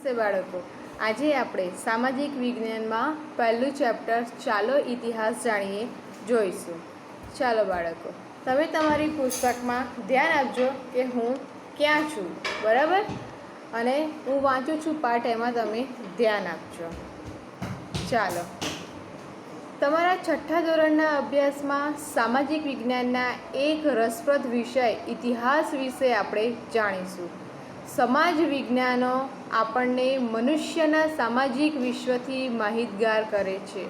નમસ્તે બાળકો। આજે આપણે સામાજિક વિજ્ઞાનમાં પહેલું ચેપ્ટર ચાલો ઇતિહાસ જાણીએ જોઈશું। ચાલો બાળકો, તમે તમારી પુસ્તકમાં ધ્યાન આપજો કે હું ક્યાં છું, બરાબર? અને હું વાંચું છું પાઠ, એમાં તમે ધ્યાન આપજો। ચાલો, તમારા છઠ્ઠા ધોરણના અભ્યાસમાં સામાજિક વિજ્ઞાનના એક રસપ્રદ વિષય ઇતિહાસ વિશે આપણે જાણીશું। સમાજ વિજ્ઞાનો આપણને મનુષ્યના સામાજિક વિશ્વથી માહિતગાર કરે છે।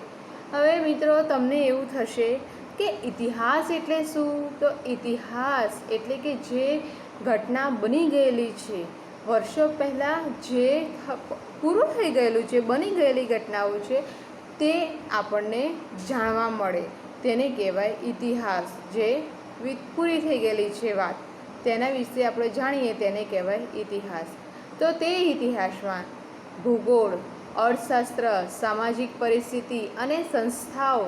હવે મિત્રો, તમને એવું થશે કે ઇતિહાસ એટલે શું? તો ઇતિહાસ એટલે કે જે ઘટના બની ગયેલી છે વર્ષો પહેલાં, જે પૂરું થઈ ગયેલું છે, બની ગયેલી ઘટનાઓ છે, તે આપણને જાણવા મળે, તેને કહેવાય ઇતિહાસ। જે પૂરી થઈ ગયેલી છે વાત, તેના વિશે આપણે જાણીએ તેને કહેવાય ઇતિહાસ। તો તે ઇતિહાસમાં ભૂગોળ, અર્થશાસ્ત્ર, સામાજિક પરિસ્થિતિ અને સંસ્થાઓ,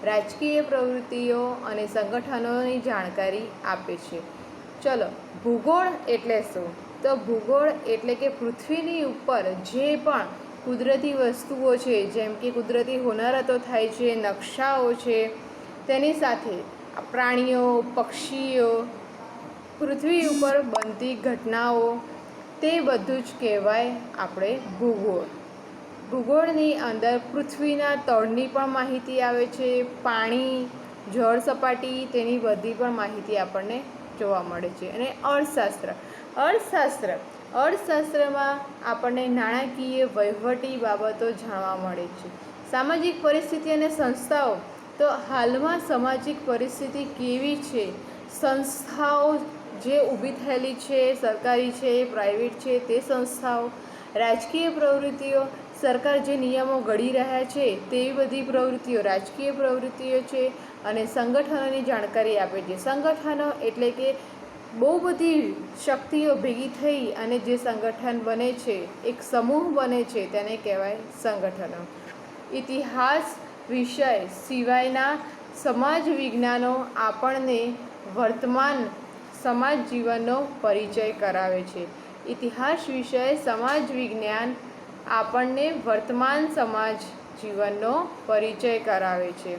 રાજકીય પ્રવૃત્તિઓ અને સંગઠનોની જાણકારી આપે છે। ચલો, ભૂગોળ એટલે શું? તો ભૂગોળ એટલે કે પૃથ્વીની ઉપર જે પણ કુદરતી વસ્તુઓ છે, જેમ કે કુદરતી હોનારતો થાય છે, નકશાઓ છે, તેની સાથે પ્રાણીઓ, પક્ષીઓ, પૃથ્વી ઉપર બનતી ઘટનાઓ, તે બધું જ કહેવાય આપણે ભૂગોળ। ભૂગોળની અંદર પૃથ્વીના તળની પણ માહિતી આવે છે, પાણી, જળ સપાટી, તેની બધી પણ માહિતી આપણને જોવા મળે છે। અને અર્થશાસ્ત્રમાં આપણને નાણાકીય વહીવટી બાબતો જાણવા મળે છે। સામાજિક પરિસ્થિતિ અને સંસ્થાઓ, તો હાલમાં સામાજિક પરિસ્થિતિ કેવી છે, સંસ્થાઓ જે ઊભી થયેલી છે, સરકારી છે, પ્રાઇવેટ છે, તે સંસ્થાઓ, રાજકીય પ્રવૃત્તિઓ, સરકાર જે નિયમો ઘડી રહ્યા છે તેવી બધી પ્રવૃત્તિઓ રાજકીય પ્રવૃત્તિઓ છે। અને સંગઠનોની જાણકારી આપે છે। સંગઠનો એટલે કે બહુ બધી શક્તિઓ ભેગી થઈ અને જે સંગઠન બને છે, એક સમૂહ બને છે, તેને કહેવાય સંગઠનો। ઇતિહાસ વિષય સિવાયના સમાજ વિજ્ઞાનો આપણને વર્તમાન સમાજ જીવનનો પરિચય કરાવે છે। ઇતિહાસ વિષય સમાજ વિજ્ઞાન આપણને વર્તમાન સમાજ જીવનનો પરિચય કરાવે છે।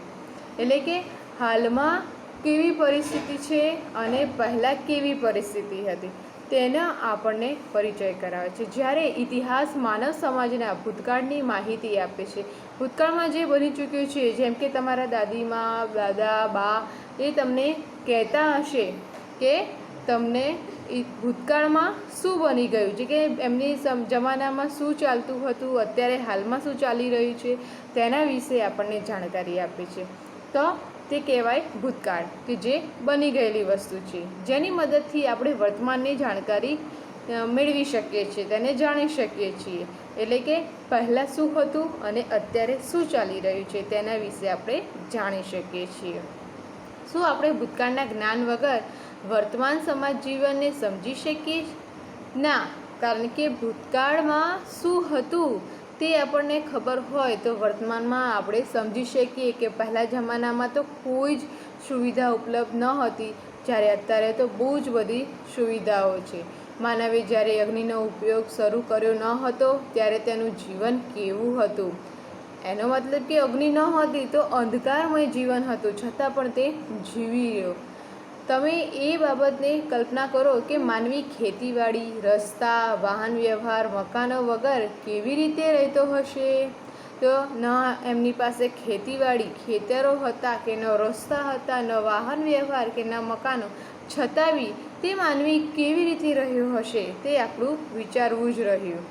એટલે કે હાલમાં કેવી પરિસ્થિતિ છે અને પહેલાં કેવી પરિસ્થિતિ હતી, તેનો આપણને પરિચય કરાવે છે। જ્યારે ઇતિહાસ માનવ સમાજના ભૂતકાળની માહિતી આપે છે। ભૂતકાળમાં જે બની ચૂક્યું છે, જેમ કે તમારા દાદીમા, દાદા, બા, એ તમને કહેતા હશે કે તમને ભૂતકાળમાં શું બની ગયું છે, કે એમની જમાનામાં શું ચાલતું હતું, અત્યારે હાલમાં શું ચાલી રહ્યું છે, તેના વિશે આપણને જાણકારી આપે છે। તો તે કહેવાય ભૂતકાળ, કે જે બની ગયેલી વસ્તુ છે, જેની મદદથી આપણે વર્તમાનની જાણકારી મેળવી શકીએ છીએ, તેને જાણી શકીએ છીએ। એટલે કે પહેલાં શું હતું અને અત્યારે શું ચાલી રહ્યું છે, તેના વિશે આપણે જાણી શકીએ છીએ। શું આપણે ભૂતકાળના જ્ઞાન વગર વર્તમાન સમાજ જીવનને સમજી શકીએ? ના, કારણ કે ભૂતકાળમાં શું હતું તે આપણને ખબર હોય તો વર્તમાનમાં આપણે સમજી શકીએ કે પહેલાં જમાનામાં તો કોઈ જ સુવિધા ઉપલબ્ધ ન હતી, જ્યારે અત્યારે તો બહુ જ બધી સુવિધાઓ છે। માનવે જ્યારે અગ્નિનો ઉપયોગ શરૂ કર્યો ન હતો, ત્યારે તેનું જીવન કેવું હતું? એનો મતલબ કે અગ્નિ ન હતી તો અંધકારમય જીવન હતું, છતાં પણ તે જીવી રહ્યો। તમે એ બાબતને કલ્પના કરો કે માનવી ખેતીવાડી, રસ્તા, વાહન વ્યવહાર, મકાનો વગર કેવી રીતે રહેતો હશે? તો ન એમની પાસે ખેતીવાડી, ખેતરો હતા, કે ન રસ્તા હતા, ન વાહન વ્યવહાર, કે ન મકાનો, છતાં બી તે માનવી કેવી રીતે રહ્યો હશે, તે આપણું વિચારવું જ રહ્યું।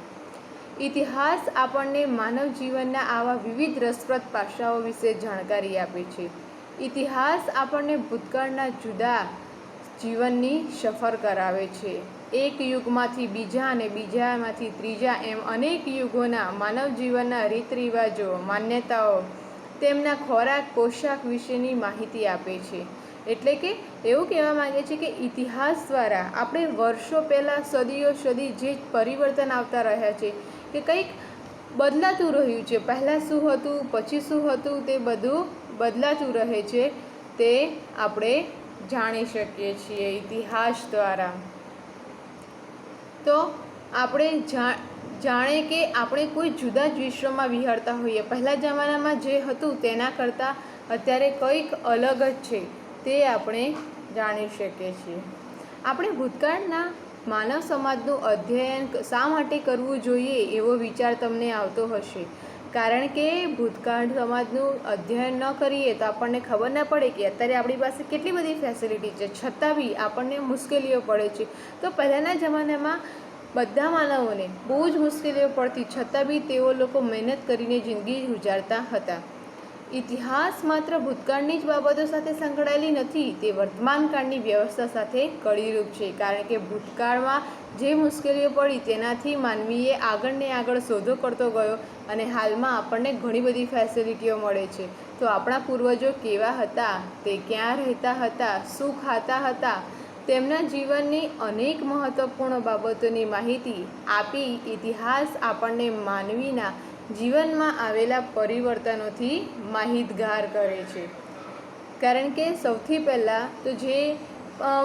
ઇતિહાસ આપણને માનવ જીવનના આવા વિવિધ રસપ્રદ પાસાઓ વિશે જાણકારી આપે છે। ઇતિહાસ આપણને ભૂતકાળના જુદા જીવનની સફર કરાવે છે। એક યુગમાંથી બીજા અને બીજામાંથી ત્રીજા, એમ અનેક યુગોના માનવ જીવનના રીત રિવાજો, માન્યતાઓ, તેમના ખોરાક, પોશાક વિશેની માહિતી આપે છે। એટલે કે એવું કહેવા માગે છે કે ઇતિહાસ દ્વારા આપણે વર્ષો પહેલાં, સદીઓ સદી જે પરિવર્તન આવતા રહ્યા છે, કે કંઈક બદલાતું રહ્યું છે, પહેલાં શું હતું, પછી શું હતું, તે બધું બદલાતું રહે છે, તે આપણે જાણી શકીએ છીએ ઇતિહાસ દ્વારા। તો આપણે જાણે કે આપણે કોઈ જુદા જ વિશ્વમાં વિહરતા હોઈએ. પહેલાં જમાનામાં જે હતું તેના કરતાં અત્યારે કંઈક અલગ જ છે તે આપણે જાણી શકીએ છીએ. આપણે ભૂતકાળના માનવ સમાજનું અધ્યયન શા માટે કરવું જોઈએ એવો વિચાર તમને આવતો હશે. કારણ કે ભૂતકાળ સમાજનું અધ્યયન ન કરીએ તો આપણને ખબર ના પડે કે અત્યારે આપણી પાસે કેટલી બધી ફેસિલિટી છે, છતાં બી આપણને મુશ્કેલીઓ પડે છે. તો પહેલાંના જમાનામાં બધા માનવોને બહુ જ મુશ્કેલીઓ પડતી, છતાં બી તેઓ લોકો મહેનત કરીને જિંદગી ગુજારતા હતા. ઇતિહાસ માત્ર ભૂતકાળની જ બાબતો સાથે સંકળાયેલી નથી, તે વર્તમાનકાળની વ્યવસ્થા સાથે કડીરૂપ છે. કારણ કે ભૂતકાળમાં જે મુશ્કેલીઓ પડી તેનાથી માનવીએ આગળ ને આગળ શોધો કરતો ગયો અને હાલમાં આપણને ઘણી બધી ફેસિલિટીઓ મળે છે. તો આપણા પૂર્વજો કેવા હતા, તે ક્યાં રહેતા હતા, શું ખાતા હતા, તેમના જીવનની અનેક મહત્ત્વપૂર્ણ બાબતોની માહિતી આપી ઇતિહાસ આપણને માનવીના જીવનમાં આવેલા પરિવર્તનોથી માહિતગાર કરે છે. કારણ કે સૌથી પહેલાં તો જે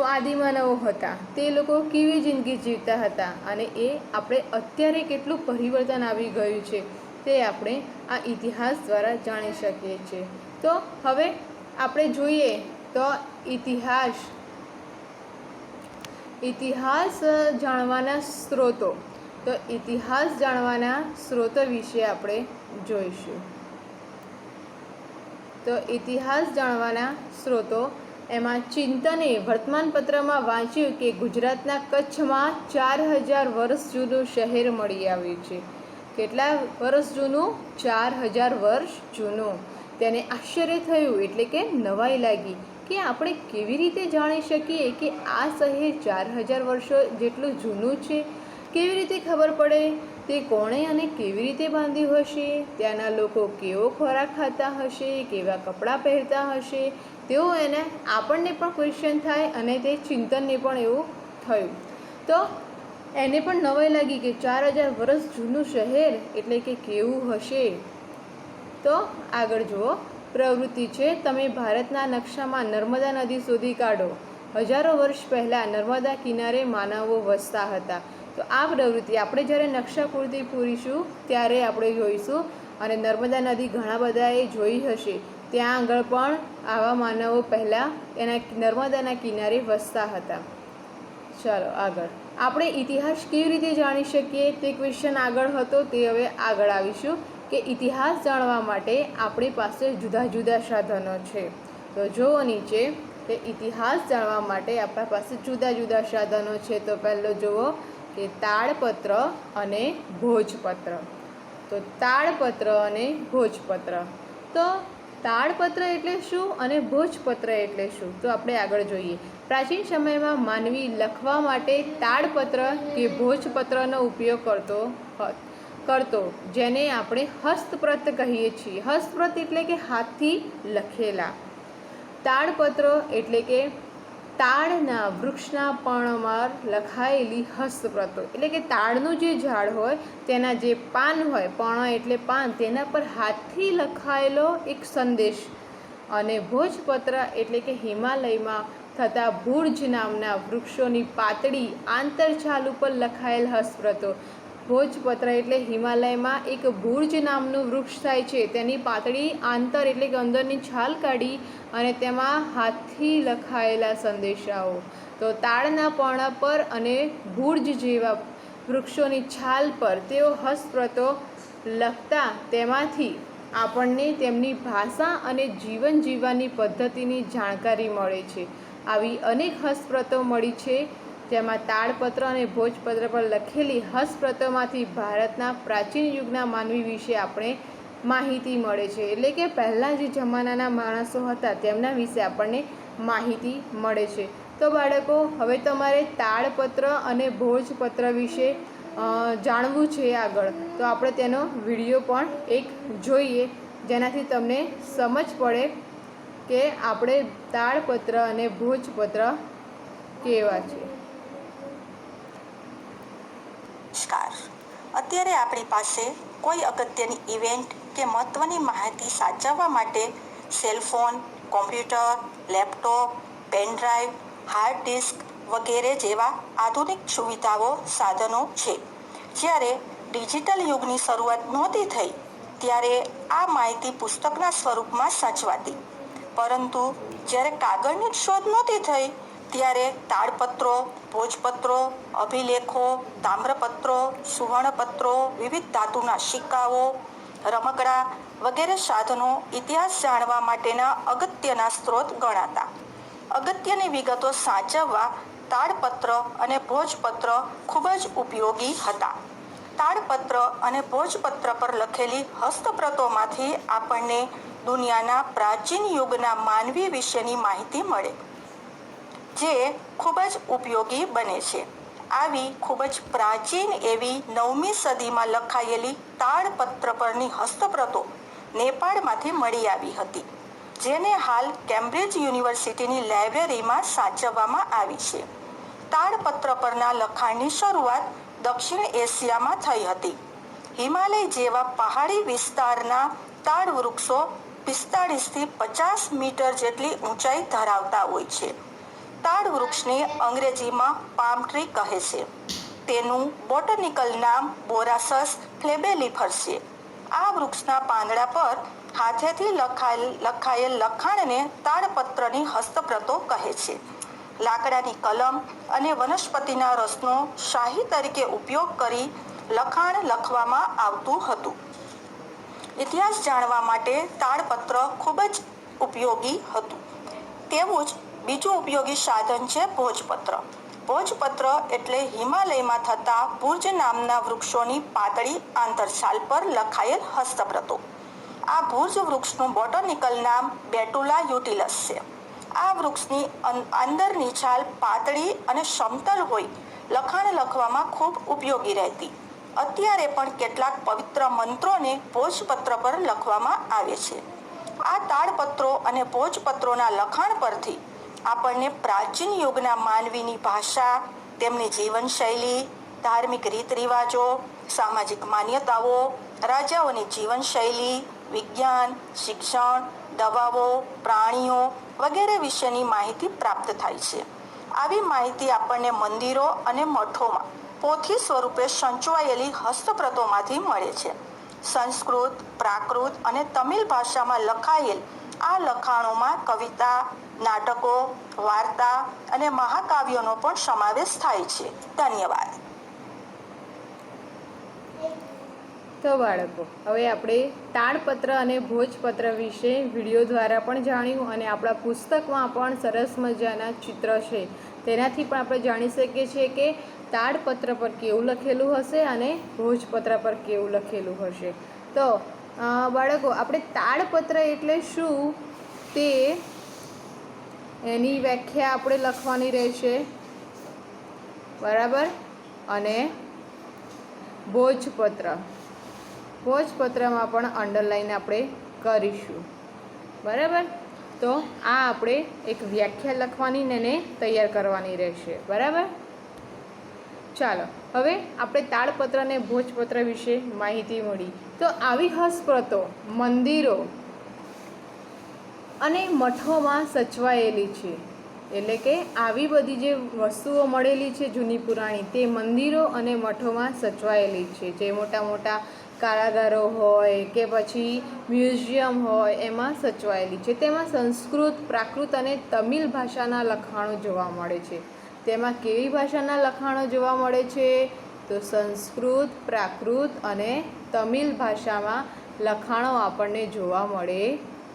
આદિમાનવો હતા તે લોકો કેવી જિંદગી જીવતા હતા અને એ આપણે અત્યારે કેટલું પરિવર્તન આવી ગયું છે તે આપણે આ ઇતિહાસ દ્વારા જાણી શકીએ છીએ. તો હવે આપણે જોઈએ તો ઇતિહાસ જાણવાના સ્ત્રોતો. તો ઇતિહાસ જાણવાના સ્ત્રોતો વિશે આપણે જોઈશું. તો ઇતિહાસ જાણવાના સ્ત્રોતો એમાં ચિંતને વર્તમાનપત્રમાં વાંચ્યું કે ગુજરાતના કચ્છમાં 4000 વર્ષ જૂનું શહેર મળી આવ્યું છે. કેટલા વર્ષ જૂનું? 4000 વર્ષ જૂનું. તેને આશ્ચર્ય થયું, એટલે કે નવાઈ લાગી કે આપણે કેવી રીતે જાણી શકીએ કે આ શહેર 4000 વર્ષો જેટલું જૂનું છે. કેવી રીતે ખબર પડે? તે કોણે અને કેવી રીતે બાંધ્યું હશે? ત્યાંના લોકો કેવો ખોરાક ખાતા હશે, કેવા કપડાં પહેરતા હશે? તેઓ એને આપણને પણ ક્વેશ્ચન થાય અને તે ચિંતનને પણ એવું થયું. તો એને પણ નવાઈ લાગી કે 4000 વર્ષ જૂનું શહેર એટલે કે કેવું હશે. તો આગળ જુઓ. પ્રવૃત્તિ છે, તમે ભારતના નકશામાં નર્મદા નદી શોધી કાઢો. હજારો વર્ષ પહેલાં નર્મદા કિનારે માનવો વસતા હતા. તો આ પ્રવૃત્તિ આપણે જ્યારે નકશાકૃતિ પૂરીશું ત્યારે આપણે જોઈશું. અને નર્મદા નદી ઘણા બધાએ જોઈ હશે. ત્યાં આગળ પણ આવા માનવો પહેલાં એના નર્મદાના કિનારે વસતા હતા. ચાલો આગળ. આપણે ઇતિહાસ કેવી રીતે જાણી શકીએ તે ક્વેશ્ચન આગળ હતો, તે હવે આગળ આવીશું કે ઇતિહાસ જાણવા માટે આપણી પાસે જુદા જુદા સાધનો છે. તો જુઓ નીચે કે ઇતિહાસ જાણવા માટે આપણા પાસે જુદા જુદા સાધનો છે. તો પહેલો જુઓ કે તાળપત્ર અને ભોજપત્ર. તો તાળપત્ર અને ભોજપત્ર. તો તાળપત્ર એટલે શું અને ભોજપત્ર એટલે શું? તો આપણે આગળ જોઈએ. પ્રાચીન સમયમાં માનવી લખવા માટે તાળપત્ર કે ભોજપત્રનો ઉપયોગ કરતો, જેને આપણે હસ્તપ્રત કહીએ છીએ. હસ્તપ્રત એટલે કે હાથથી લખેલા. તાળપત્ર એટલે કે તાળના વૃક્ષના પર્ણમાં લખાયેલી હસ્તપ્રતો. એટલે કે તાળનું જે ઝાડ હોય તેના જે પાન હોય, પર્ણ એટલે પાન, તેના પર હાથથી લખાયેલો એક સંદેશ. અને ભોજપત્ર એટલે કે હિમાલયમાં થતા ભુર્જ નામના વૃક્ષોની પાતળી આંતરછાલ ઉપર લખાયેલ હસ્તપ્રતો. ભોજપત્ર એટલે હિમાલયમાં એક ભુર્જ નામનું વૃક્ષ થાય છે, તેની પાતળી આંતર એટલે કે અંદરની છાલ કાઢી અને તેમાં હાથથી લખાયેલા સંદેશાઓ. તો તાળના પર્ણ પર અને ભુર્જ જેવા વૃક્ષોની છાલ પર તેઓ હસ્તપ્રતો લખતા. તેમાંથી આપણને તેમની ભાષા અને જીવન જીવવાની પદ્ધતિની જાણકારી મળે છે. આવી અનેક હસ્તપ્રતો મળી છે, જેમાં તાળપત્ર અને ભોજપત્ર પર લખેલી હસ્તપ્રતોમાંથી ભારતના પ્રાચીન યુગના માનવી વિશે આપણે માહિતી મળે છે. એટલે કે પહેલાં જે જમાનાના માણસો હતા તેમના વિશે આપણને માહિતી મળે છે. તો બાળકો, હવે તમારે તાળપત્ર અને ભોજપત્ર વિશે જાણવું છે આગળ, તો આપણે તેનો વિડીયો પણ એક જોઈએ, જેનાથી તમને સમજ પડે કે આપણે તાળપત્ર અને ભોજપત્ર કેવા છે. નમસ્કાર. અત્યારે આપણી પાસે કોઈ અગત્યની ઇવેન્ટ કે મહત્વની માહિતી સાચવવા માટે cellphone, computer, laptop, pendrive, hard disk વગેરે જેવા આધુનિક સુવિધાઓ સાધનો છે. જ્યારે ડિજિટલ યુગની શરૂઆત નહોતી થઈ ત્યારે આ માહિતી પુસ્તકના સ્વરૂપમાં સચવાતી, પરંતુ જ્યારે કાગળની શોધ નહોતી થઈ ત્યારે તાડપત્રો, ભોજપત્રો, અભિલેખો, તામ્રપત્રો, સુવર્ણપત્રો, વિવિધ ધાતુના સિક્કાઓ, રમકડા વગેરે સાધનો ઇતિહાસ જાણવા માટેના અગત્યના સ્ત્રોત ગણાતા. અગત્યની વિગતો સાચવવા તાડપત્ર અને ભોજપત્ર ખૂબ જ ઉપયોગી હતા. તાડપત્ર અને ભોજપત્ર પર લખેલી હસ્તપ્રતોમાંથી આપણને દુનિયાના પ્રાચીન યુગના માનવી વિશેની માહિતી મળે, જે ખૂબ જ ઉપયોગી બને છે. આવી ખૂબ જ પ્રાચીન એવી 9મી સદીમાં લખાયેલી તાડપત્ર પરની હસ્તપ્રતો નેપાળમાંથી મળી આવી હતી, જેને હાલ કેમ્બ્રિજ યુનિવર્સિટીની લાઇબ્રેરીમાં સાચવવામાં આવી છે. તાડપત્ર પરના લખાણની શરૂઆત દક્ષિણ એશિયામાં થઈ હતી. હિમાલય જેવા પહાડી વિસ્તારના તાડ વૃક્ષો 45 થી 50 મીટર જેટલી ઊંચાઈ ધરાવતા હોય છે. તાડ વૃક્ષને અંગ્રેજીમાં પામ ટ્રી કહે છે. તેનું બોટનિકલ નામ બોરાસસ ફ્લેબેલિફર છે. આ વૃક્ષના પાંદડા પર હાથેથી લખાયેલ લખાણને તાડપત્રની હસ્તપ્રતો કહે છે. લાકડાની કલમ અને વનસ્પતિના રસનો શાહી તરીકે ઉપયોગ કરી લખાણ લખવામાં આવતું હતું. ઇતિહાસ જાણવા માટે તાડપત્ર ખૂબ જ ઉપયોગી હતું. તેવું જ બીજું ઉપયોગી સાધન છે ભોજપત્ર. ભોજપત્ર એટલે હિમાલયમાં થતા ભુર્જ નામના વૃક્ષોની પાતળી આંતરછાલ પર લખાયેલ હસ્તપ્રતો. આ ભુર્જ વૃક્ષનું બોટનિકલ નામ બેટુલા યુટિલસ છે. આ વૃક્ષની અંદરની છાલ પાતળી અને સમતલ હોય લખાણ લખવામાં ખૂબ ઉપયોગી રહેતી. અત્યારે પણ કેટલાક પવિત્ર મંત્રોને ભોજપત્ર પર લખવામાં આવે છે. આ તાડપત્રો અને ભોજપત્રોના લખાણ પરથી આપણને પ્રાચીન યુગના માનવીની ભાષા, તેમની જીવનશૈલી, ધાર્મિક રીત રિવાજો, સામાજિક માન્યતાઓ, રાજાઓની જીવનશૈલી, વિજ્ઞાન, શિક્ષણ, દવાઓ, પ્રાણીઓ વગેરે વિશેની માહિતી પ્રાપ્ત થાય છે. આવી માહિતી આપણને મંદિરો અને મઠોમાં પોથી સ્વરૂપે સંચવાયેલી હસ્તપ્રતોમાંથી મળે છે. સંસ્કૃત, પ્રાકૃત અને તમિલ ભાષામાં લખાયેલ આ લખાણોમાં કવિતા, નાટકો, વાર્તા અને મહાકાવ્યોનો પણ સમાવેશ થાય છે. ધન્યવાદ. તો બાળકો, હવે આપણે તાડપત્ર અને ભોજપત્ર વિશે વિડીયો દ્વારા પણ જાણ્યું, અને આપણા પુસ્તકમાં પણ સરસ મજાના ચિત્ર છે તેનાથી પણ આપણે જાણી શકીએ છીએ કે તાડપત્ર પર કેવું લખેલું હશે અને ભોજપત્ર પર કેવું લખેલું હશે. તો બાળકો, આપણે તાડપત્ર એટલે શું તે એની વ્યાખ્યા આપણે લખવાની રહેશે, બરાબર. અને ભોજપત્રમાં પણ અંડરલાઈન આપણે કરીશું, બરાબર. તો આ આપણે એક વ્યાખ્યા લખવાની ને એને તૈયાર કરવાની રહેશે, બરાબર. ચાલો, હવે આપણે તાડપત્ર અને ભોજપત્ર વિશે માહિતી મળી. તો આવી હસ્તપ્રતો મંદિરો અને મઠોમાં સચવાયેલી છે. એટલે કે આવી બધી જે વસ્તુઓ મળેલી છે જૂની પુરાણી, તે મંદિરો અને મઠોમાં સચવાયેલી છે. જે મોટા મોટા કારાગારો હોય કે પછી મ્યુઝિયમ હોય એમાં સચવાયેલી છે. તેમાં સંસ્કૃત, પ્રાકૃત અને તમિલ ભાષાના લખાણો જોવા મળે છે. તેમાં કેવી ભાષાના લખાણો જોવા મળે છે? તો સંસ્કૃત, પ્રાકૃત અને તમિલ ભાષામાં લખાણો આપણને જોવા મળે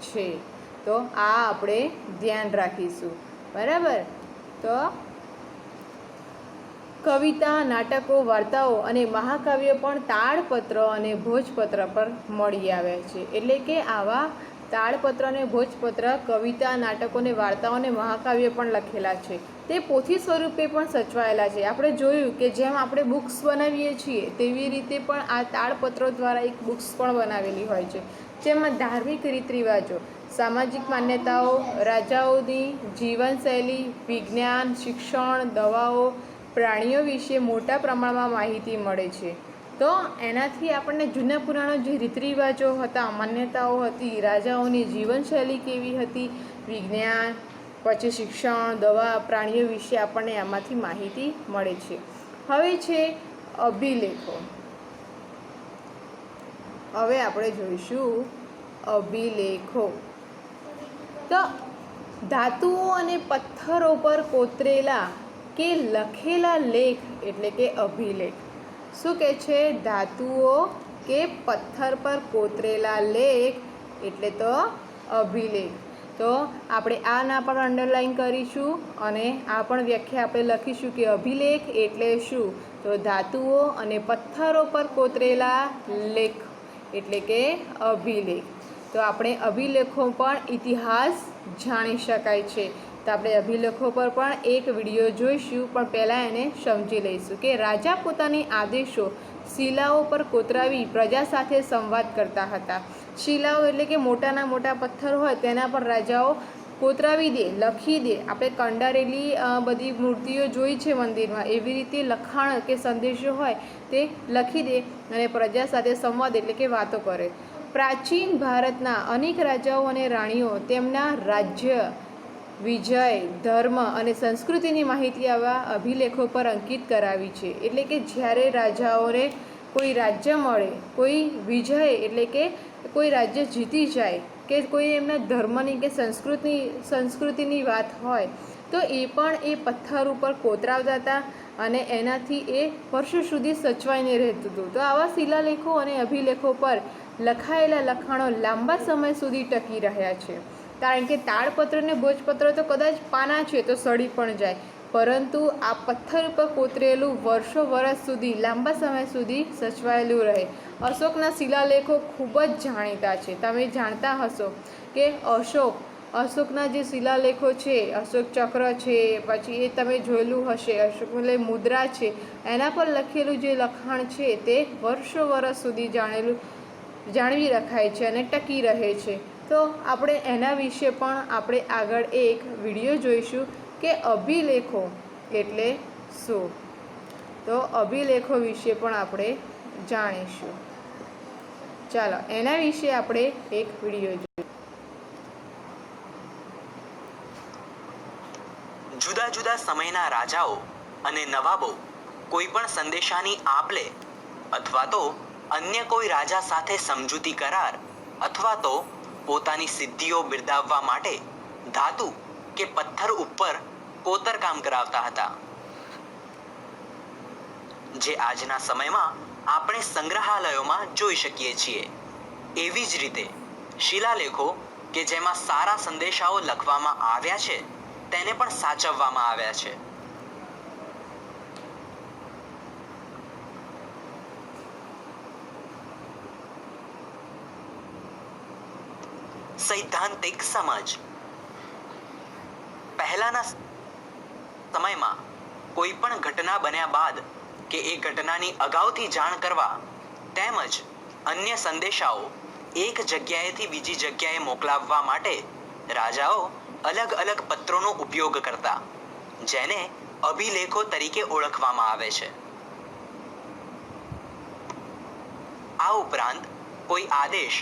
છે. તો આ આપણે ધ્યાન રાખીશું, બરાબર. તો કવિતા, નાટકો, વાર્તાઓ અને મહાકાવ્યો પણ તાડપત્ર અને ભોજપત્ર પર મળી આવ્યા છે. એટલે કે આવા તાડપત્ર અને ભોજપત્ર કવિતા, નાટકો અને વાર્તાઓ અને મહાકાવ્યો પણ લખેલા છે. તે પોથી સ્વરૂપે પણ સચવાયેલા છે. આપણે જોયું કે જેમ આપણે બુક્સ બનાવીએ છીએ તેવી રીતે પણ આ તાડપત્રો દ્વારા એક બુક્સ પણ બનાવેલી હોય છે, જેમાં ધાર્મિક રીત રિવાજો, સામાજિક માન્યતાઓ, રાજાઓની જીવનશૈલી, વિજ્ઞાન, શિક્ષણ, દવાઓ, પ્રાણીઓ વિશે મોટા પ્રમાણમાં માહિતી મળે છે. તો એનાથી આપણને જૂના પુરાણો જે રીત રિવાજો હતા, માન્યતાઓ હતી, રાજાઓની જીવનશૈલી કેવી હતી, વિજ્ઞાન, પછી શિક્ષણ, દવા, પ્રાણીઓ વિશે આપણને આમાંથી માહિતી મળે છે. હવે છે અભિલેખો. હવે આપણે જોઈશું અભિલેખો. તો ધાતુઓ અને પથ્થરો પર કોતરેલા કે લખેલા લેખ એટલે કે અભિલેખ. શું કહે છે? ધાતુઓ કે પથ્થર પર કોતરેલા લેખ એટલે તો અભિલેખ. તો આપણે આના પર અંડરલાઈન કરીશું અને આ પણ વ્યાખ્યા આપણે લખીશું કે અભિલેખ એટલે શું? તો ધાતુઓ અને પથ્થરો પર કોતરેલા લેખ એટલે કે અભિલેખ. તો આપણે અભિલેખો પણ ઇતિહાસ જાણી શકાય છે. તો આપણે અભિલેખો પર પણ એક વિડીયો જોઈશું, પણ પહેલાં એને સમજી લઈશું કે રાજા પોતાની આદેશો શિલાઓ પર કોતરાવી પ્રજા સાથે સંવાદ કરતા હતા. શિલાઓ એટલે કે મોટાના મોટા પથ્થર હોય તેના પર રાજાઓ કોતરાવી દે, લખી દે. આપણે કંડારેલી બધી મૂર્તિઓ જોઈ છે મંદિરમાં, એવી રીતે લખાણ કે સંદેશો હોય તે લખી દે અને પ્રજા સાથે સંવાદ એટલે કે વાતો કરે. પ્રાચીન ભારતના અનેક રાજાઓ અને રાણીઓ તેમના રાજ્ય, વિજય, ધર્મ અને સંસ્કૃતિની માહિતી આવા અભિલેખો પર અંકિત કરાવી છે. એટલે કે જ્યારે રાજાઓને કોઈ રાજ્ય મળે, કોઈ વિજય એટલે કે કોઈ રાજ્ય જીતી જાય કે કોઈ એમના ધર્મની કે સંસ્કૃતિની વાત હોય તો એ પણ એ પથ્થર ઉપર કોતરાવતા હતા અને એનાથી એ વર્ષો સુધી સચવાઈને રહેતું હતું. તો આવા શિલાલેખો અને અભિલેખો પર લખાયેલા લખાણો લાંબા સમય સુધી ટકી રહ્યા છે. કારણ કે તાડપત્ર ને ભોજપત્ર તો કદાચ પાના છે તો સડી પણ જાય, પરંતુ આ પથ્થર ઉપર કોતરેલું વર્ષો વર્ષ સુધી, લાંબા સમય સુધી સચવાયેલું રહે. અશોકના શિલાલેખો ખૂબ જ જાણીતા છે. તમે જાણતા હશો કે અશોકના જે શિલાલેખો છે, અશોક ચક્ર છે, પછી એ તમે જોયેલું હશે, અશોક એટલે મુદ્રા છે, એના પર લખેલું જે લખાણ છે તે વર્ષો વર્ષ સુધી જાળવી રખાય છે અને ટકી રહે છે. તો આપણે એના વિશે પણ આપણે આગળ એક વિડીયો જોઈશું કે અભિલેખો એટલે શું. તો અભિલેખો વિશે પણ આપણે જાણીશું. ચાલો એના વિશે આપણે એક વિડીયો જોઈએ. જુદા જુદા સમયના રાજાઓ અને નવાબો કોઈ પણ સંદેશાની આપ-લે અથવા તો અન્ય કોઈ રાજા સાથે સમજૂતી કરાર અથવા તો પોતાની સિદ્ધિઓ બિરદાવવા માટે ધાતુ કે પથ્થર ઉપર કોતરકામ કરાવતા હતા, જે આજના સમયમાં આપણે સંગ્રહાલયોમાં જોઈ શકીએ છીએ. એવી જ રીતે શિલાલેખો કે જેમાં સારા સંદેશાઓ લખવામાં આવ્યા છે તેને પણ સાચવવામાં આવ્યા છે. સૈદ્ધાંતિક સમજ. પહેલાના સમયમાં કોઈ પણ ઘટના બન્યા બાદ કે એ ઘટનાની અગાઉથી જાણ કરવા તેમજ અન્ય સંદેશાઓ એક જગ્યાએથી બીજી જગ્યાએ મોકલાવવા માટે રાજાઓ અલગ અલગ પત્રોનો ઉપયોગ કરતા, જેને અભિલેખો તરીકે ઓળખવામાં આવે છે. આ ઉપરાંત કોઈ આદેશ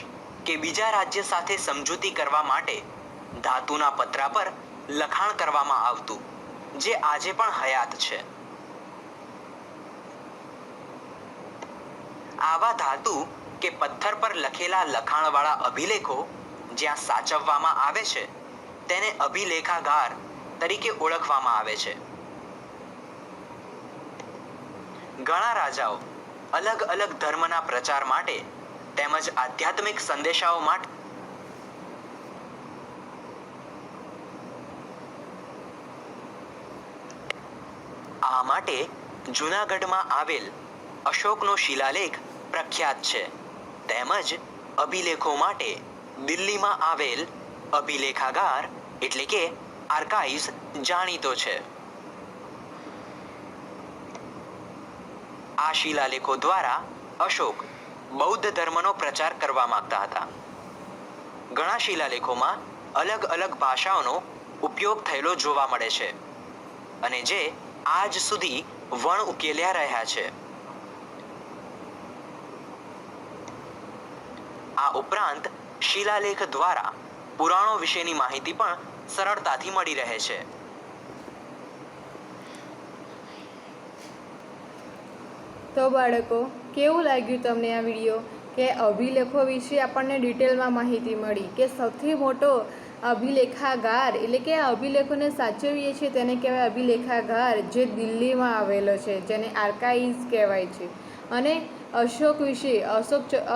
કે બીજા રાજ્ય સાથે સમજૂતી કરવા માટે ધાતુના પત્રા પર લખાણ કરવામાં આવતું, જે આજે પણ હયાત છે. આવા ધાતુ કે પથ્થર પર લખેલા લખાણવાળા અભિલેખો જ્યાં સાચવવામાં આવે છે તેને અભિલેખાગાર તરીકે ઓળખવામાં આવે છે. ઘણા રાજાઓ અલગ અલગ ધર્મના પ્રચાર માટે તેમજ આધ્યાત્મિક સંદેશાઓ માટે આ માટે જૂનાગઢમાં આવેલ અશોકનો શિલાલેખ પ્રખ્યાત છે. તેમજ અભિલેખો માટે દિલ્હીમાં આવેલ અભિલેખાગાર એટલે કે આર્કાઇવ્સ જાણીતો છે. આ શિલાલેખો દ્વારા અશોક બૌદ્ધ ધર્મનો પ્રચાર કરવા માંગતા હતા. ઘણા શિલાલેખોમાં અલગ અલગ ભાષાઓનો ઉપયોગ થયેલો જોવા મળે છે અને જે આજ સુધી વણ ઉકેલ્યા રહ્યા છે. આ ઉપરાંત શિલાલેખ દ્વારા પુરાણો વિશેની માહિતી પણ સરળતાથી મળી રહે છે. તો બાળકો, કેવું લાગ્યું તમને આ વિડીયો? કે અભિલેખો વિશે આપણને ડિટેલમાં માહિતી મળી કે સૌથી મોટો અભિલેખાગાર એટલે કે આ અભિલેખોને સાચવીએ છીએ તેને કહેવાય અભિલેખાગાર, જે દિલ્હીમાં આવેલો છે, જેને આર્કાઇવ્સ કહેવાય છે. અને અશોક વિશે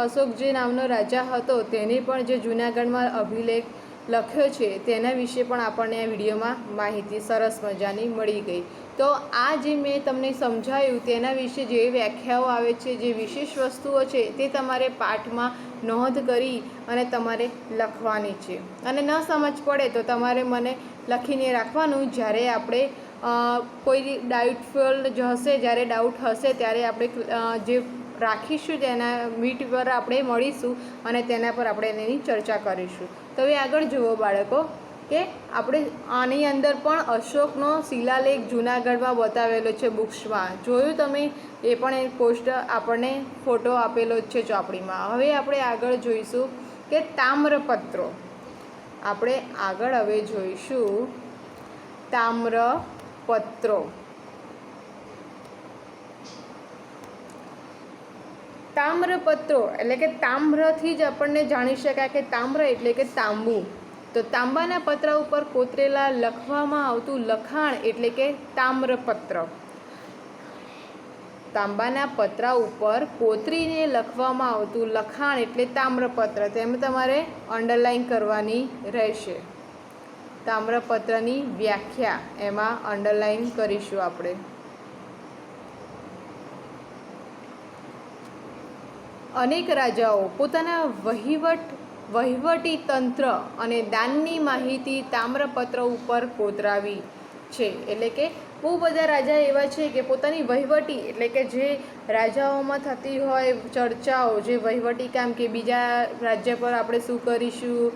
અશોક જે નામનો રાજા હતો તેને પણ જે જૂનાગઢમાં અભિલેખ લખ્યો છે તેના વિશે પણ આપણને આ વિડીયોમાં માહિતી સરસ મજાની મળી ગઈ. તો આ જે મેં તમને સમજાવ્યું તેના વિશે જે વ્યાખ્યાઓ આવે છે, જે વિશેષ વસ્તુઓ છે તે તમારે પાઠમાં નોંધ કરી અને તમારે લખવાની છે. અને ન સમજ પડે તો તમારે મને લખીને રાખવાનું. જ્યારે આપણે કોઈ ડાઉટફુલ હશે, જ્યારે ડાઉટ હશે ત્યારે આપણે જે રાખીશું તેના મીટ પર આપણે મળીશું અને તેના પર આપણે એની ચર્ચા કરીશું. તો હવે આગળ જુઓ બાળકો કે આપણે આની અંદર પણ અશોકનો શિલાલેખ જૂનાગઢમાં બતાવેલો છે બુક્સમાં. જોયું તમે? એ પણ એક પોસ્ટ આપણને ફોટો આપેલો જ છે ચોપડીમાં. હવે આપણે આગળ જોઈશું કે તામ્રપત્રો. આપણે આગળ હવે જોઈશું તામ્રપત્રો. તામ્રપત્રો એટલે કે તામ્રથી જ આપણને જાણી શકાય કે તામ્ર એટલે કે તાંબુ. તો તાંબાના પતરા ઉપર કોતરેલા લખવામાં આવતું લખાણ એટલે કે તામ્રપત્ર. તાંબાના પતરા ઉપર કોતરીને લખવામાં આવતું લખાણ એટલે તામ્રપત્ર. તેમ તમારે અંડરલાઈન કરવાની રહેશે. તામ્રપત્રની વ્યાખ્યા એમાં અંડરલાઈન કરીશું આપણે. અનેક રાજાઓ પોતાના વહીવટી તંત્ર અને દાનની માહિતી તામ્રપત્ર ઉપર કોતરાવી છે. એટલે કે બહુ બધા રાજા એવા છે કે પોતાની વહીવટી એટલે કે જે રાજાઓમાં થતી હોય ચર્ચાઓ, જે વહીવટી કામ કે બીજા રાજ્ય પર આપણે શું કરીશું,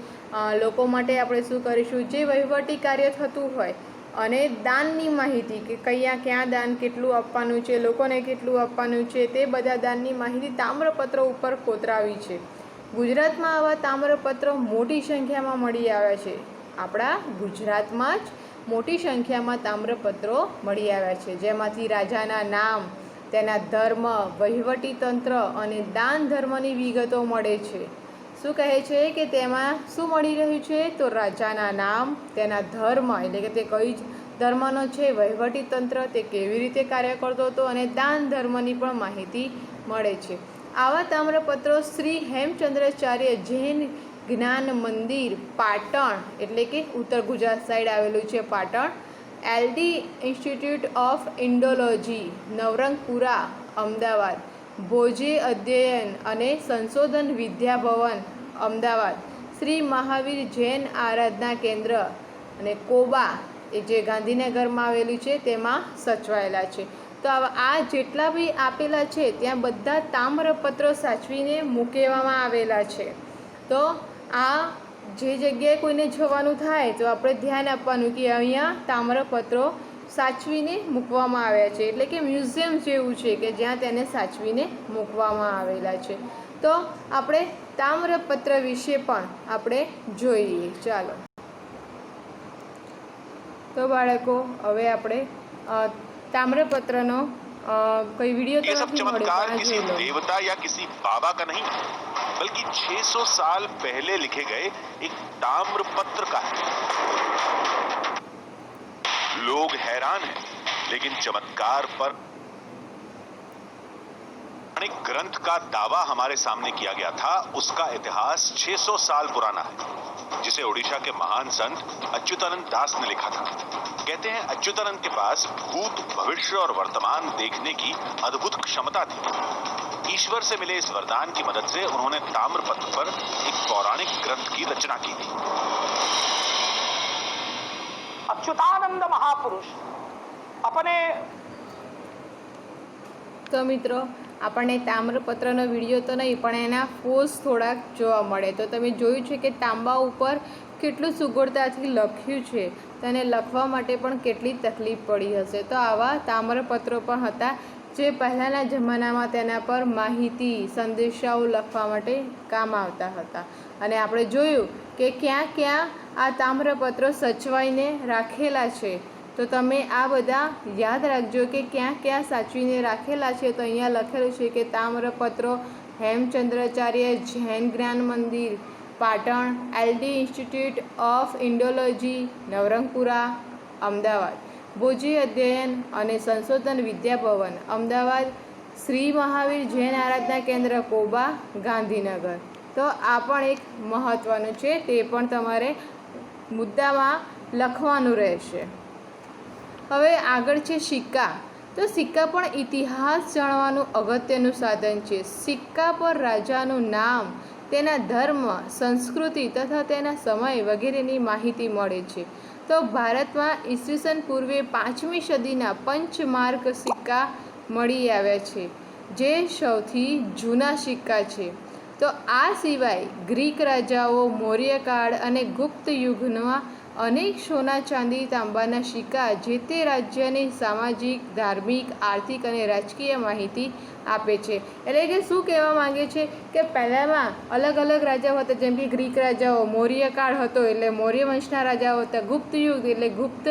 લોકો માટે આપણે શું કરીશું, જે વહીવટી કાર્ય થતું હોય, અને દાનની માહિતી કે ક્યાં દાન કેટલું આપવાનું છે, લોકોને કેટલું આપવાનું છે, તે બધા દાનની માહિતી તામ્રપત્ર ઉપર કોતરાવી છે. ગુજરાતમાં આવા તામ્રપત્રો મોટી સંખ્યામાં મળી આવ્યા છે. આપણા ગુજરાતમાં જ મોટી સંખ્યામાં તામ્રપત્રો મળી આવ્યા છે, જેમાંથી રાજાના નામ, તેના ધર્મ, વહીવટી તંત્ર અને દાન ધર્મની વિગતો મળે છે. શું કહે છે કે તેમાં શું મળી રહ્યું છે? તો રાજાના નામ, તેના ધર્મ એટલે કે તે કઈ ધર્મનો છે, વહીવટી તંત્ર તે કેવી રીતે કાર્ય કરતો હતો, અને દાન ધર્મની પણ માહિતી મળે છે. આવા તામ્રપત્રો શ્રી હેમચંદ્રાચાર્ય જૈન જ્ઞાન મંદિર, પાટણ એટલે કે ઉત્તર ગુજરાત સાઈડ આવેલું છે Patan, LD institute of Indology, Navrangpura, Ahmedabad, ભોજે અધ્યયન અને સંશોધન વિદ્યાભવન, અમદાવાદ, શ્રી મહાવીર જૈન આરાધના કેન્દ્ર અને કોબા એ જે ગાંધીનગરમાં આવેલું છે તેમાં સચવાયેલા છે. તો આ જેટલા બી આપેલા છે ત્યાં બધા તામ્રપત્રો સાચવીને મૂકવામાં આવેલા છે. તો આ જે જગ્યાએ કોઈને જવાનું થાય તો આપણે ધ્યાન આપવાનું કે અહીંયા તામ્રપત્રો સાચવીને મૂકવામાં આવ્યા છે. એટલે કે મ્યુઝિયમ જેવું છે કે જ્યાં તેને સાચવીને મૂકવામાં આવેલા છે. તો આપણે તામ્રપત્ર વિશે પણ આપણે જોઈએ. ચાલો તો બાળકો હવે આપણે ताम्रपत्र कोई वीडियो ये सब चमत्कार किसी देवता या किसी बाबा का नहीं, बल्कि 600 साल पहले लिखे गए एक ताम्रपत्र का है. लोग हैरान हैं, लेकिन चमत्कार पर ग्रंथ का दावा हमारे सामने किया गया था, उसका इतिहास 600 साल पुराना है, जिसे ओडिशा के महान संत अच्युतानंद दास ने लिखा था. कहते हैं अच्युतानंद के पास भूत, भविष्य और वर्तमान देखने की अद्भुत क्षमता थी. ईश्वर से मिले इस वरदान की मदद से उन्होंने ताम्रपत्र पर एक पौराणिक ग्रंथ की रचना की थी. अच्युतानंद महापुरुष अपने तो मित्रों આપણને તામ્રપત્રનો વિડીયો તો નહીં પણ એના પોઝ થોડાક જોવા મળે. તો તમે જોયું છે કે તાંબા ઉપર કેટલું સુઘડતાથી લખ્યું છે, તેને લખવા માટે પણ કેટલી તકલીફ પડી હશે. તો આવા તામ્રપત્રો પણ હતા જે પહેલાંના જમાનામાં તેના પર માહિતી, સંદેશાઓ લખવા માટે કામ આવતા હતા. અને આપણે જોયું કે ક્યાં ક્યાં આ તામ્રપત્રો સચવાઈને રાખેલા છે. તો તમે આ બધા યાદ રાખજો કે ક્યાં ક્યાં સાચવીને રાખેલા છે. તો અહીંયા લખેલું છે કે તામ્રપત્રો Hemchandracharya Jain Gyan Mandir Patan, LD institute of Indology Navrangpura Ahmedabad, ભોજી અધ્યયન અને સંશોધન વિદ્યાભવન અમદાવાદ, શ્રી મહાવીર જૈન આરાધના કેન્દ્ર કોબા ગાંધીનગર. તો આ પણ એક મહત્ત્વનું છે, તે પણ તમારે મુદ્દામાં લખવાનું રહેશે. હવે આગળ છે સિક્કા. તો સિક્કા પણ ઇતિહાસ જાણવાનું અગત્યનું સાધન છે. સિક્કા પર રાજાનું નામ, તેના ધર્મ, સંસ્કૃતિ તથા તેના સમય વગેરેની માહિતી મળે છે. તો ભારતમાં ઈસવીસન પૂર્વે 5મી સદીના પંચમાર્ક સિક્કા મળી આવ્યા છે, જે સૌથી જૂના સિક્કા છે. તો આ સિવાય ગ્રીક રાજાઓ, મૌર્યકાળ અને ગુપ્ત યુગના અનેક સોના, ચાંદી, તાંબાના સિક્કા જે તે રાજ્યની સામાજિક, ધાર્મિક, આર્થિક અને રાજકીય માહિતી આપે છે. એટલે કે શું કહેવા માંગે છે કે પહેલાંમાં અલગ અલગ રાજાઓ હતા, જેમ કે ગ્રીક રાજાઓ, મૌર્યકાળ હતો એટલે મૌર્ય વંશના રાજાઓ હતા, ગુપ્ત યુગ એટલે ગુપ્ત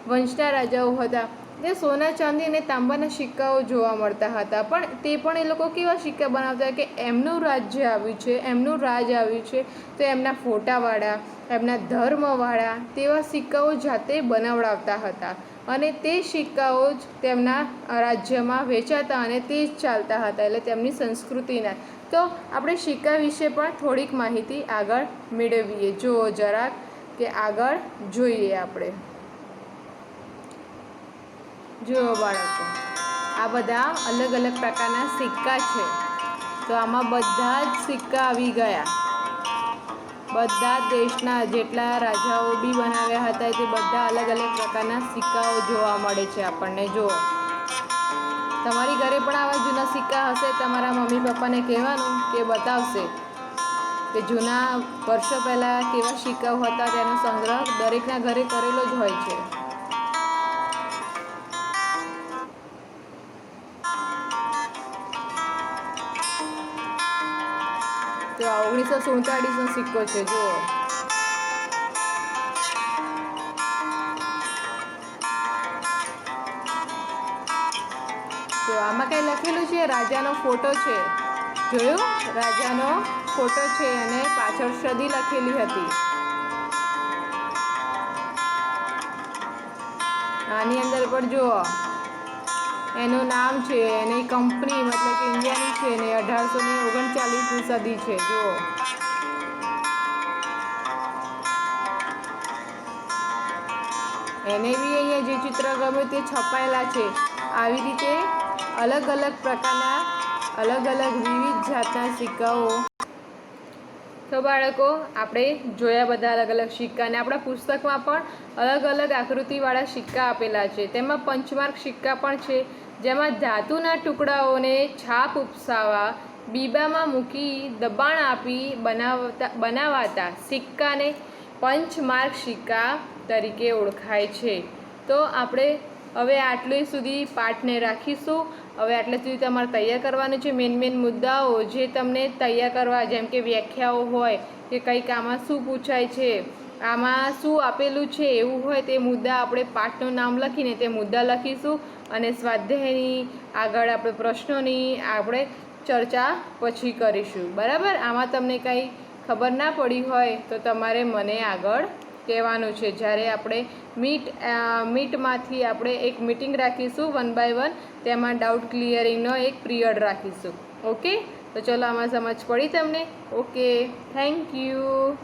વંશના રાજાઓ હતા. તે સોના, ચાંદી અને તાંબાના સિક્કાઓ જોવા મળતા હતા. પણ તે પણ એ લોકો કેવા સિક્કા બનાવતા કે એમનું રાજ્ય આવ્યું છે, એમનું રાજ આવ્યું છે, તો એમના ફોટાવાળા, એમના ધર્મવાળા તેવા સિક્કાઓ જાતે બનાવડાવતા હતા અને તે સિક્કાઓ જ તેમના રાજ્યમાં વેચાતા અને તે જ ચાલતા હતા, એટલે તેમની સંસ્કૃતિના. તો આપણે સિક્કા વિશે પણ થોડીક માહિતી આગળ મેળવીએ. જુઓ જરાક કે આગળ જોઈએ આપણે. જુઓ બાળકો, આ બધા અલગ અલગ પ્રકારના સિક્કા છે. તો આમાં બધા જ સિક્કા આવી ગયા. બધા દેશના જેટલા રાજાઓ બી બનાવ્યા હતા તે બધા અલગ અલગ પ્રકારના સિક્કાઓ જોવા મળે છે આપણને. જુઓ, તમારી ઘરે પણ આવા જૂના સિક્કા હશે, તમારા મમ્મી પપ્પાને કહેવાનું કે બતાવશે કે જૂના વર્ષો પહેલાં કેવા સિક્કાઓ હતા, તેનો સંગ્રહ દરેકના ઘરે કરેલો જ હોય છે. તો આ 1947નો સિક્કો છે. જુઓ, તો આમાં કંઈ લખેલું છે, રાજાનો ફોટો છે. જોયું, રાજાનો ફોટો છે અને પાછળ સદી લખેલી હતી. આની અંદર પણ જુઓ એનું નામ છે, એની કંપની મતલબ કે ઇન્ડિયાની છે ને 1839ની સદી છે. જુઓ, એને બી અહીંયા જે ચિત્ર ગમ્યું તે છપાયેલા છે. આવી રીતે અલગ અલગ પ્રકારના અલગ અલગ વિવિધ જાતના સિક્કાઓ. તો બાળકો, આપણે જોયા બધા અલગ અલગ સિક્કા, અને આપણા પુસ્તકમાં પણ અલગ અલગ આકૃતિવાળા સિક્કા આપેલા છે. તેમાં પંચમાર્ક સિક્કા પણ છે, જેમાં ધાતુના ટુકડાઓને છાપ ઉપસાવવા બીબામાં મૂકી દબાણ આપી બનાવાતા સિક્કાને પંચમાર્ક સિક્કા તરીકે ઓળખાય છે. તો આપણે હવે આટલે સુધી પાઠને રાખીશું. હવે આટલે સુધી તમારે તૈયાર કરવાનું છે મેન મુદ્દાઓ જે તમને તૈયાર કરવા, જેમ કે વ્યાખ્યાઓ હોય કે કંઈક આમાં શું પૂછાય છે, આમાં શું આપેલું છે એવું હોય, તે મુદ્દા આપણે પાઠનું નામ લખીને તે મુદ્દા લખીશું અને સ્વાધ્યાયની આગળ આપણે પ્રશ્નોની આપણે ચર્ચા પછી કરીશું. બરાબર? આમાં તમને કંઈ ખબર ના પડી હોય તો તમારે મને આગળ કહેવાનું છે. જ્યારે આપણે મીટમાંથી આપણે એક મીટિંગ રાખીશું 1 by 1, તેમાં ડાઉટ ક્લિયરિંગનો એક પિરિયડ રાખીશું. ઓકે? તો ચલો, આમાં સમજ પડી તમને? Okay, thank you.